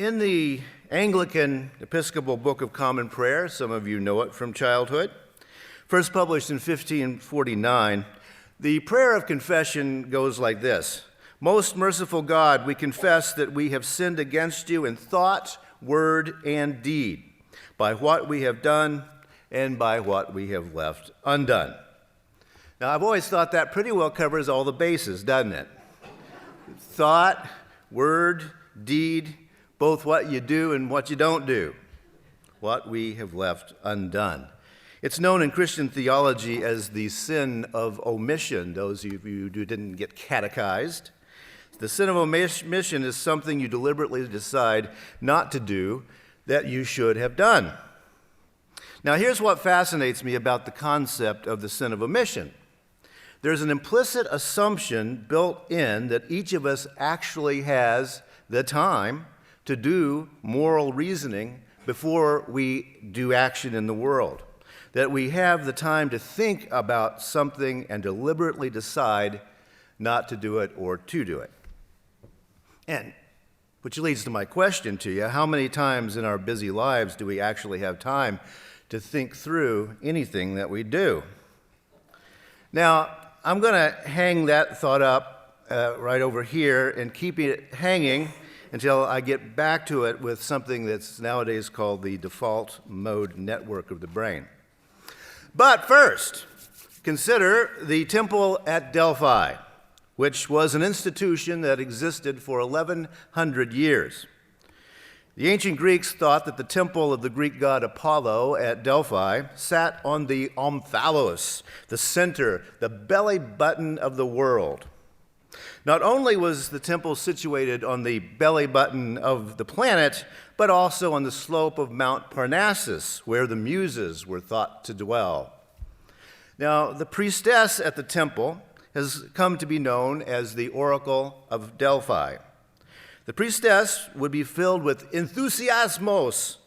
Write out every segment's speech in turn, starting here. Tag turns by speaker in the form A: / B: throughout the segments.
A: In the Anglican Episcopal Book of Common Prayer, some of you know it from childhood, first published in 1549, the prayer of confession goes like this: Most merciful God, we confess that we have sinned against you in thought, word, and deed, by what we have done and by what we have left undone. Now, I've always thought that pretty well covers all the bases, doesn't it? Thought, word, deed, both what you do and what you don't do, what we have left undone. It's known in Christian theology as the sin of omission, those of you who didn't get catechized. The sin of omission is something you deliberately decide not to do that you should have done. Now, here's what fascinates me about the concept of the sin of omission. There's an implicit assumption built in that each of us actually has the time to do moral reasoning before we do action in the world, that we have the time to think about something and deliberately decide not to do it or to do it. And which leads to my question to you: how many times in our busy lives do we actually have time to think through anything that we do? Now, I'm going to hang that thought up right over here and keep it hanging until I get back to it with something that's nowadays called the default mode network of the brain. But first, consider the temple at Delphi, which was an institution that existed for 1,100 years. The ancient Greeks thought that the temple of the Greek god Apollo at Delphi sat on the omphalos, the center, the belly button of the world. Not only was the temple situated on the belly button of the planet, but also on the slope of Mount Parnassus, where the Muses were thought to dwell. Now, the priestess at the temple has come to be known as the Oracle of Delphi. The priestess would be filled with enthusiasmos,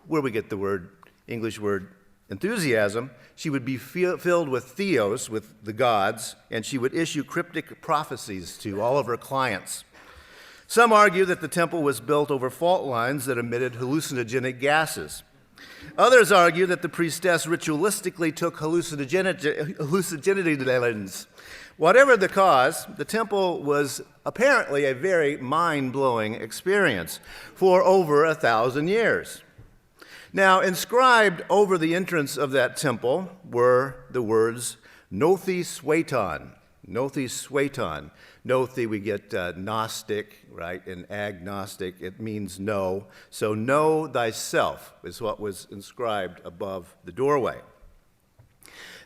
A: where we get the English word enthusiasm. She would be filled with theos, with the gods, and she would issue cryptic prophecies to all of her clients. Some argue that the temple was built over fault lines that emitted hallucinogenic gases. Others argue that the priestess ritualistically took hallucinogens. Whatever the cause, the temple was apparently a very mind-blowing experience for over 1,000 years. Now, inscribed over the entrance of that temple were the words Nothi Sueton. Nothi Sueton. Nothi, we get Gnostic, right, and agnostic. It means know. So know thyself is what was inscribed above the doorway.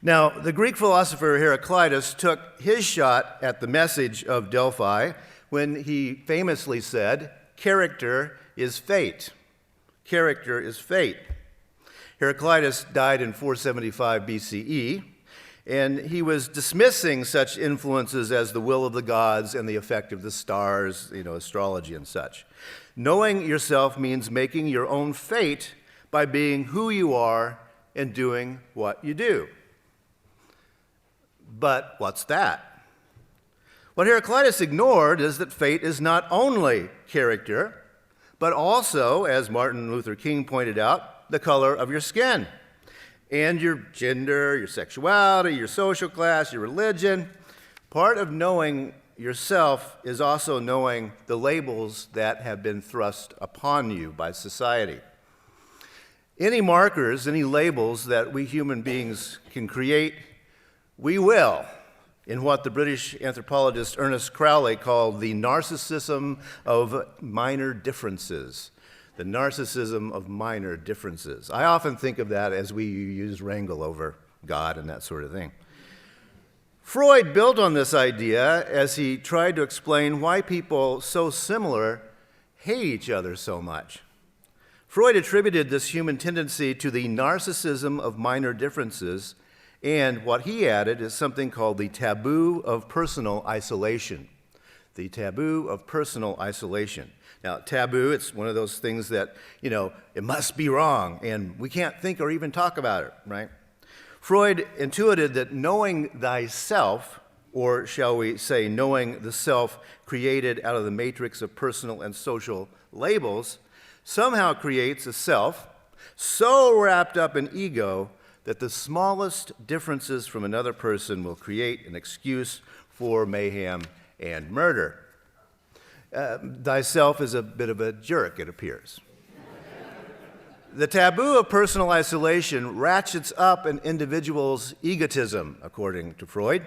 A: Now, the Greek philosopher Heraclitus took his shot at the message of Delphi when he famously said, "Character is fate." Character is fate. Heraclitus died in 475 BCE, and he was dismissing such influences as the will of the gods and the effect of the stars, astrology and such. Knowing yourself means making your own fate by being who you are and doing what you do. But what's that? What Heraclitus ignored is that fate is not only character, but also, as Martin Luther King pointed out, the color of your skin and your gender, your sexuality, your social class, your religion. Part of knowing yourself is also knowing the labels that have been thrust upon you by society. Any markers, any labels that we human beings can create, we will, in what the British anthropologist Ernest Crowley called the narcissism of minor differences. The narcissism of minor differences. I often think of that as we use wrangle over God and that sort of thing. Freud built on this idea as he tried to explain why people so similar hate each other so much. Freud attributed this human tendency to the narcissism of minor differences, and what he added is something called the taboo of personal isolation. The taboo of personal isolation. Now, taboo, it's one of those things that, it must be wrong, and we can't think or even talk about it, right? Freud intuited that knowing thyself, or shall we say knowing the self created out of the matrix of personal and social labels, somehow creates a self so wrapped up in ego that the smallest differences from another person will create an excuse for mayhem and murder. Thyself is a bit of a jerk, it appears. The taboo of personal isolation ratchets up an individual's egotism, according to Freud.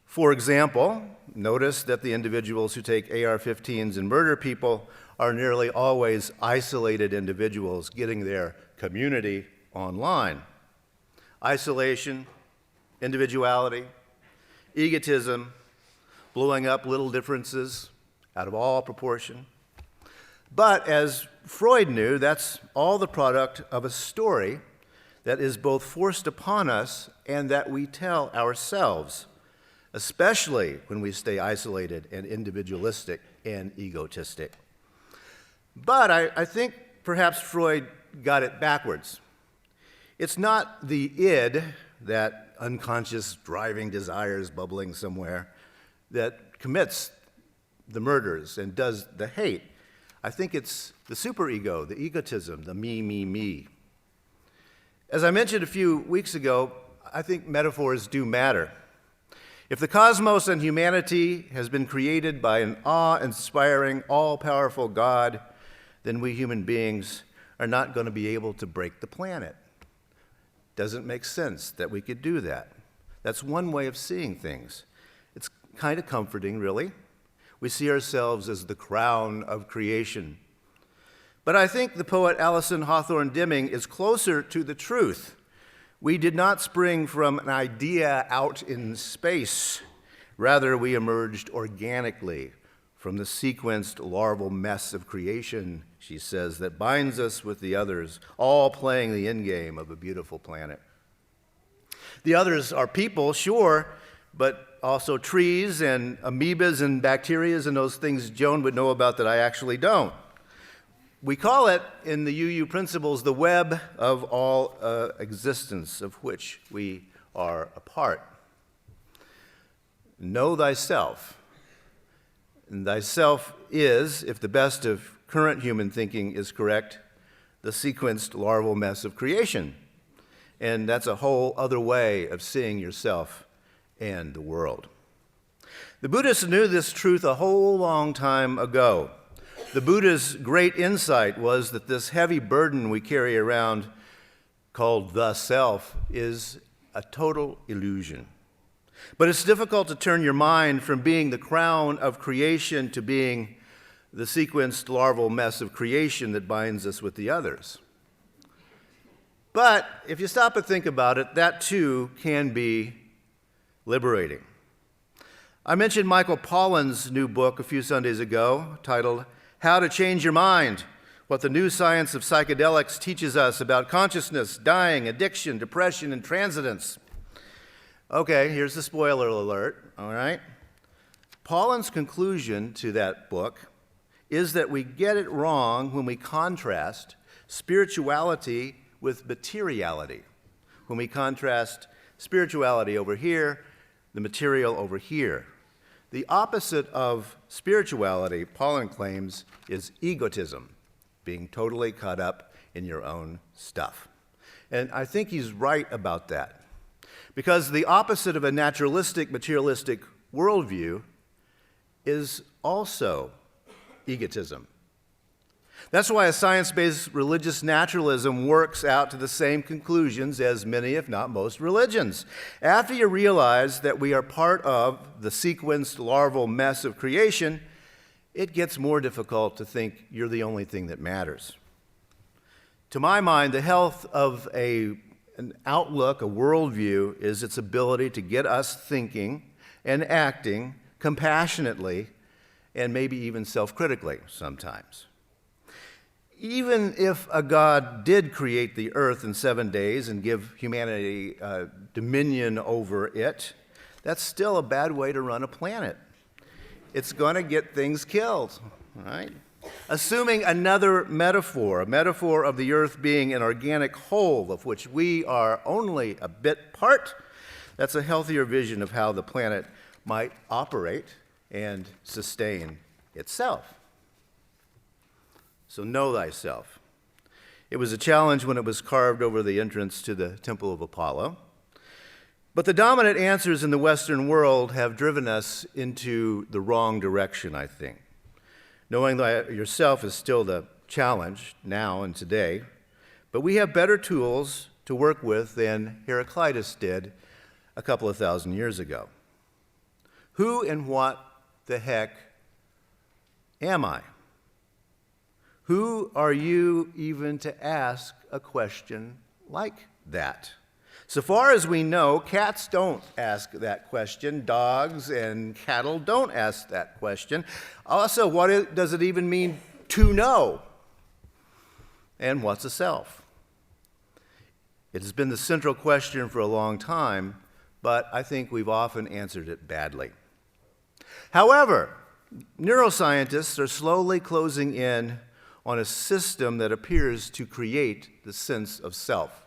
A: For example, notice that the individuals who take AR-15s and murder people are nearly always isolated individuals getting their community online. Isolation, individuality, egotism, blowing up little differences out of all proportion. But as Freud knew, that's all the product of a story that is both forced upon us and that we tell ourselves, especially when we stay isolated and individualistic and egotistic. But I think perhaps Freud got it backwards. It's not the id, that unconscious driving desires bubbling somewhere, that commits the murders and does the hate. I think it's the superego, the egotism, the me. As I mentioned a few weeks ago, I think metaphors do matter. If the cosmos and humanity has been created by an awe-inspiring, all-powerful God, then we human beings are not going to be able to break the planet. Doesn't make sense that we could do that. That's one way of seeing things. It's kind of comforting, really. We see ourselves as the crown of creation. But I think the poet Alison Hawthorne Deming is closer to the truth. We did not spring from an idea out in space. Rather, we emerged organically from the sequenced larval mess of creation, she says, that binds us with the others, all playing the endgame of a beautiful planet. The others are people, sure, but also trees and amoebas and bacteria and those things Joan would know about that I actually don't. We call it, in the UU principles, the web of all existence, of which we are a part. Know thyself. And thyself is, if the best of current human thinking is correct, the sequenced larval mess of creation. And that's a whole other way of seeing yourself and the world. The Buddhists knew this truth a whole long time ago. The Buddha's great insight was that this heavy burden we carry around, called the self, is a total illusion. But it's difficult to turn your mind from being the crown of creation to being the sequenced larval mess of creation that binds us with the others. But if you stop and think about it, that too can be liberating. I mentioned Michael Pollan's new book a few Sundays ago, titled How to Change Your Mind, What the New Science of Psychedelics Teaches Us About Consciousness, Dying, Addiction, Depression, and Transcendence. Okay, here's the spoiler alert, all right? Pollan's conclusion to that book is that we get it wrong when we contrast spirituality with materiality. When we contrast spirituality over here, the material over here. The opposite of spirituality, Pollan claims, is egotism, being totally caught up in your own stuff. And I think he's right about that. Because the opposite of a naturalistic, materialistic worldview is also egotism. That's why a science-based religious naturalism works out to the same conclusions as many, if not most, religions. After you realize that we are part of the sequenced larval mess of creation, it gets more difficult to think you're the only thing that matters. To my mind, the health of an outlook, a worldview, is its ability to get us thinking and acting compassionately and maybe even self-critically sometimes. Even if a God did create the earth in 7 days and give humanity dominion over it, that's still a bad way to run a planet. It's going to get things killed, right? Assuming another metaphor, a metaphor of the earth being an organic whole of which we are only a bit part, that's a healthier vision of how the planet might operate and sustain itself. So know thyself. It was a challenge when it was carved over the entrance to the Temple of Apollo. But the dominant answers in the Western world have driven us into the wrong direction, I think. Knowing yourself is still the challenge now and today, but we have better tools to work with than Heraclitus did a couple of thousand years ago. Who and what the heck am I? Who are you even to ask a question like that? So far as we know, cats don't ask that question. Dogs and cattle don't ask that question. Also, what does it even mean to know? And what's a self? It has been the central question for a long time, but I think we've often answered it badly. However, neuroscientists are slowly closing in on a system that appears to create the sense of self.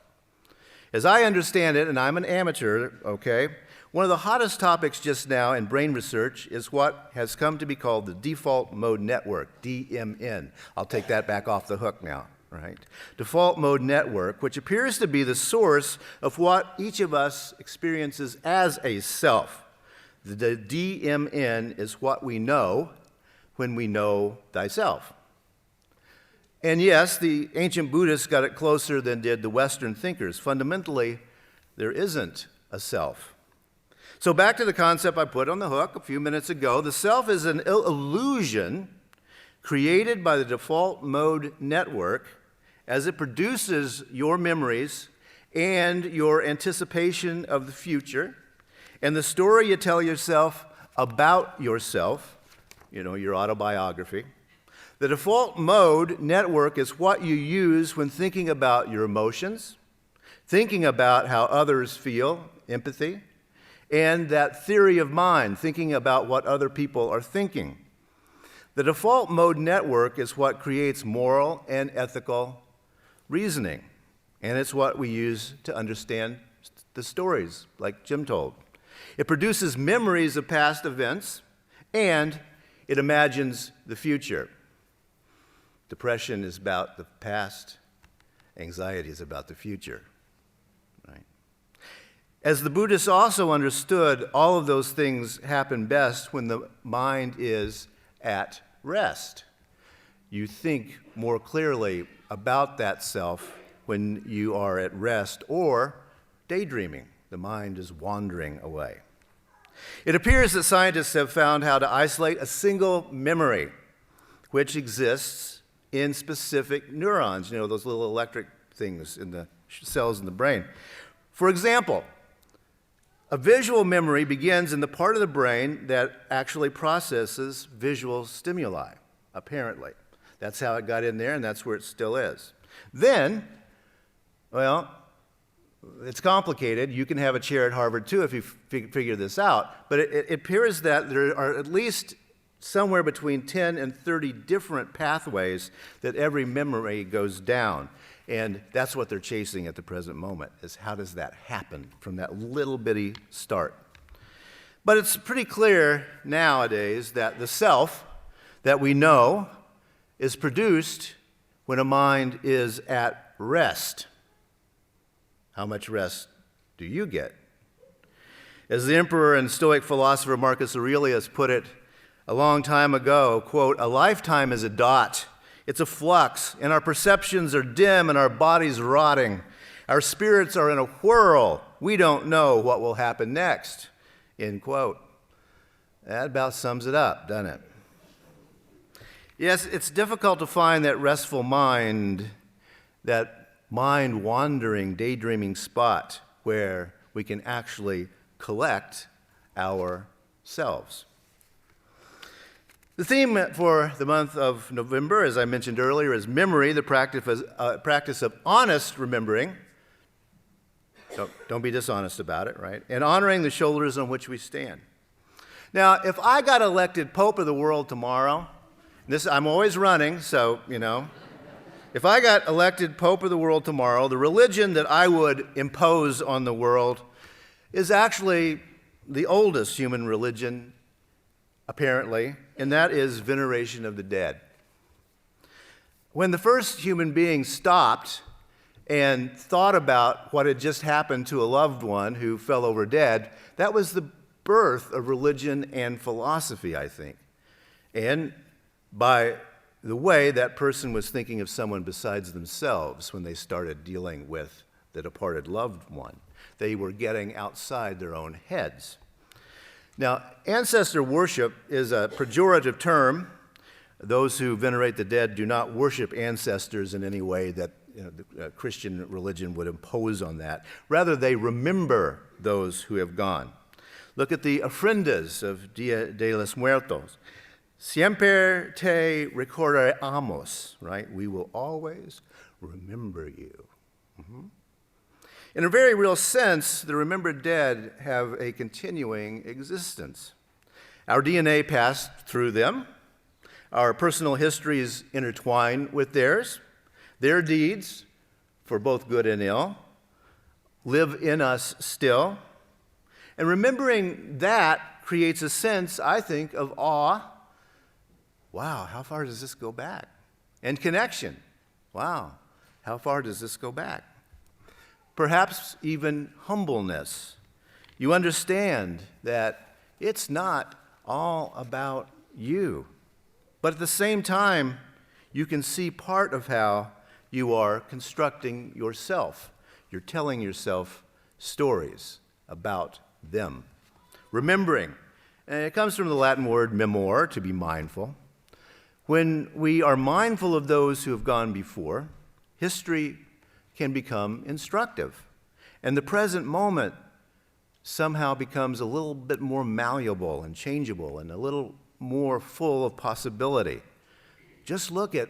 A: As I understand it, and I'm an amateur, okay, one of the hottest topics just now in brain research is what has come to be called the default mode network, DMN. I'll take that back off the hook now, right? Default mode network, which appears to be the source of what each of us experiences as a self. The DMN is what we know when we know thyself. And yes, the ancient Buddhists got it closer than did the Western thinkers. Fundamentally, there isn't a self. So back to the concept I put on the hook a few minutes ago. The self is an illusion created by the default mode network as it produces your memories and your anticipation of the future and the story you tell yourself about yourself, your autobiography. The default mode network is what you use when thinking about your emotions, thinking about how others feel, empathy, and that theory of mind, thinking about what other people are thinking. The default mode network is what creates moral and ethical reasoning, and it's what we use to understand the stories, like Jim told. It produces memories of past events, and it imagines the future. Depression is about the past. Anxiety is about the future. Right? As the Buddhists also understood, all of those things happen best when the mind is at rest. You think more clearly about that self when you are at rest or daydreaming. The mind is wandering away. It appears that scientists have found how to isolate a single memory which exists in specific neurons, those little electric things in the cells in the brain. For example, a visual memory begins in the part of the brain that actually processes visual stimuli, apparently. That's how it got in there, and that's where it still is. Then, it's complicated. You can have a chair at Harvard, too, if you figure this out. But it appears that there are at least somewhere between 10 and 30 different pathways that every memory goes down. And that's what they're chasing at the present moment, is how does that happen from that little bitty start. But it's pretty clear nowadays that the self that we know is produced when a mind is at rest. How much rest do you get? As the emperor and Stoic philosopher Marcus Aurelius put it a long time ago, quote, "A lifetime is a dot. It's a flux, and our perceptions are dim and our bodies rotting. Our spirits are in a whirl. We don't know what will happen next," end quote. That about sums it up, doesn't it? Yes, it's difficult to find that restful mind, that mind-wandering, daydreaming spot where we can actually collect ourselves. The theme for the month of November, as I mentioned earlier, is memory, the practice of honest remembering. Don't be dishonest about it, right? And honoring the shoulders on which we stand. Now, if I got elected Pope of the world tomorrow, I'm always running, so, if I got elected Pope of the world tomorrow, the religion that I would impose on the world is actually the oldest human religion, apparently, and that is veneration of the dead. When the first human being stopped and thought about what had just happened to a loved one who fell over dead, that was the birth of religion and philosophy, I think. And by the way, that person was thinking of someone besides themselves when they started dealing with the departed loved one. They were getting outside their own heads. Now, ancestor worship is a pejorative term. Those who venerate the dead do not worship ancestors in any way that the Christian religion would impose on that. Rather, they remember those who have gone. Look at the ofrendas of Dia de los Muertos. Siempre te recordaremos, right? We will always remember you. Mm-hmm. In a very real sense, the remembered dead have a continuing existence. Our DNA passed through them. Our personal histories intertwine with theirs. Their deeds, for both good and ill, live in us still. And remembering that creates a sense, I think, of awe. Wow, how far does this go back? And connection. Wow, how far does this go back? Perhaps even humbleness. You understand that it's not all about you. But at the same time, you can see part of how you are constructing yourself. You're telling yourself stories about them. Remembering. And it comes from the Latin word memor, to be mindful. When we are mindful of those who have gone before, history can become instructive. And the present moment somehow becomes a little bit more malleable and changeable and a little more full of possibility. Just look at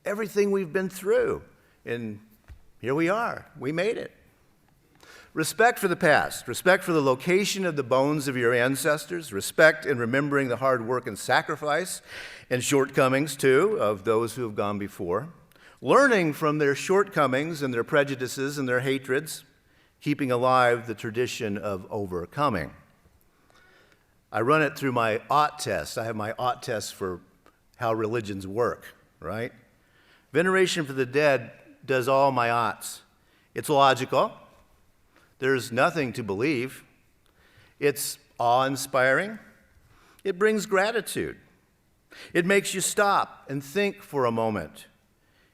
A: everything we've been through, and here we are. We made it. Respect for the past, respect for the location of the bones of your ancestors, respect in remembering the hard work and sacrifice and shortcomings, too, of those who have gone before, learning from their shortcomings and their prejudices and their hatreds, keeping alive the tradition of overcoming. I run it through my ought test. I have my ought test for how religions work, right? Veneration for the dead does all my oughts. It's logical. There's nothing to believe. It's awe-inspiring. It brings gratitude. It makes you stop and think for a moment.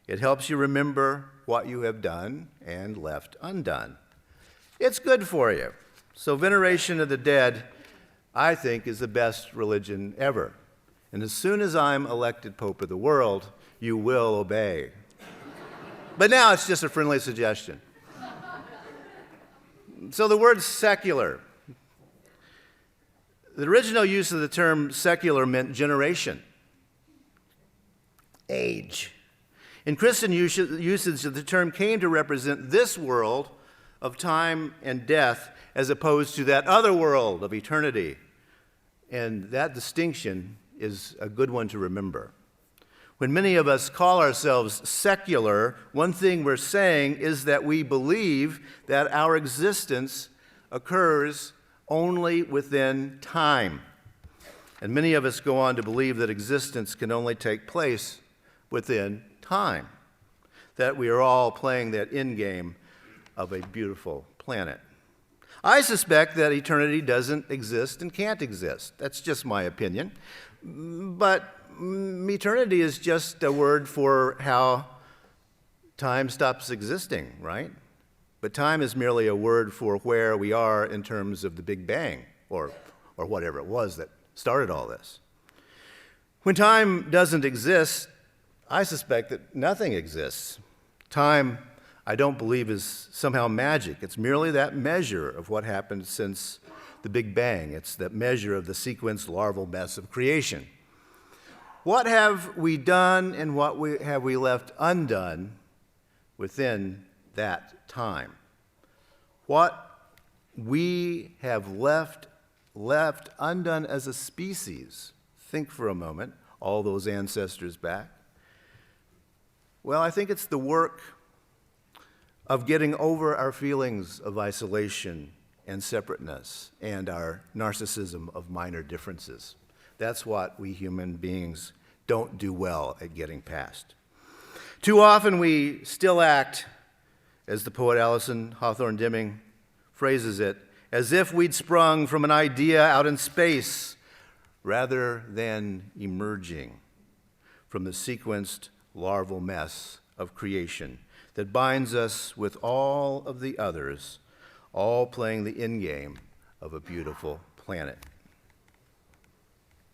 A: It helps you remember what you have done and left undone. It's good for you. So veneration of the dead, I think, is the best religion ever. And as soon as I'm elected Pope of the world, you will obey. But now it's just a friendly suggestion. So the word secular. The original use of the term secular meant generation, age. In Christian usage, the term came to represent this world of time and death as opposed to that other world of eternity. And that distinction is a good one to remember. When many of us call ourselves secular, one thing we're saying is that we believe that our existence occurs only within time. And many of us go on to believe that existence can only take place within time, that we are all playing that end game of a beautiful planet. I suspect that eternity doesn't exist and can't exist. That's just my opinion. But eternity is just a word for how time stops existing, right? But time is merely a word for where we are in terms of the Big Bang, or whatever it was that started all this. When time doesn't exist, I suspect that nothing exists. Time, I don't believe, is somehow magic. It's merely that measure of what happened since the Big Bang. It's that measure of the sequenced larval mess of creation. What have we done and what have we left undone within that time? What we have left undone as a species, think for a moment, all those ancestors back. Well, I think it's the work of getting over our feelings of isolation and separateness and our narcissism of minor differences. That's what we human beings don't do well at getting past. Too often we still act, as the poet Alison Hawthorne Deming phrases it, as if we'd sprung from an idea out in space rather than emerging from the sequenced larval mess of creation that binds us with all of the others, all playing the end game of a beautiful planet.